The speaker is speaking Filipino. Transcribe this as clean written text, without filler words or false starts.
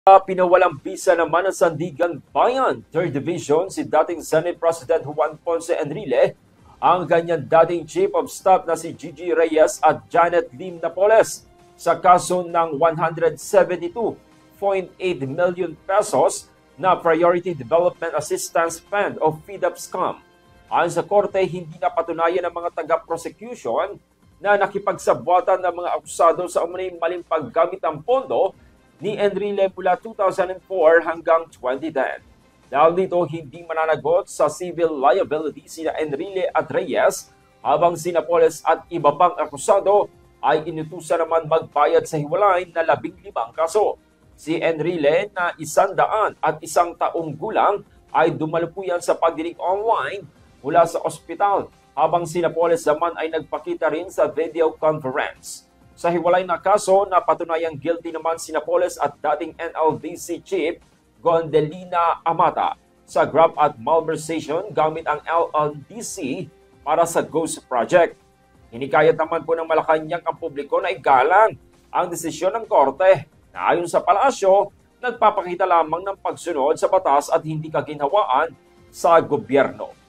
Pinawalang bisa naman ng Sandigan Bayan 3rd Division si dating Senate President Juan Ponce Enrile ang kanyang dating Chief of Staff na si Gigi Reyes at Janet Lim Napoles sa kaso ng 172.8 million pesos na Priority Development Assistance Fund o PDAP scam. Ayon sa korte, hindi napatunayan ng mga taga-prosecution na nakipagsabwatan ng mga akusado sa umunay maling paggamit ng pondo ni Enrile mula 2004 hanggang 2010. Dahil dito, hindi mananagot sa civil liability sina Enrile at Reyes, habang si Napoles at iba pang akusado ay inutusan naman magbayad sa hiwalay na 15 kaso. Si Enrile na 100 at 1 taong gulang ay dumalupuyan sa pagdinig online mula sa ospital, habang si Napoles naman ay nagpakita rin sa video conference. Sa hiwalay na kaso, napatunayang guilty naman si Napoles at dating NLDC Chief Gondelina Amata sa grab at malversation gamit ang LLDC para sa Ghost Project. Hinikayat naman po ng Malacanang ang publiko na igalang ang desisyon ng korte na ayon sa palasyo, nagpapakita lamang ng pagsunod sa batas at hindi kaginhawaan sa gobyerno.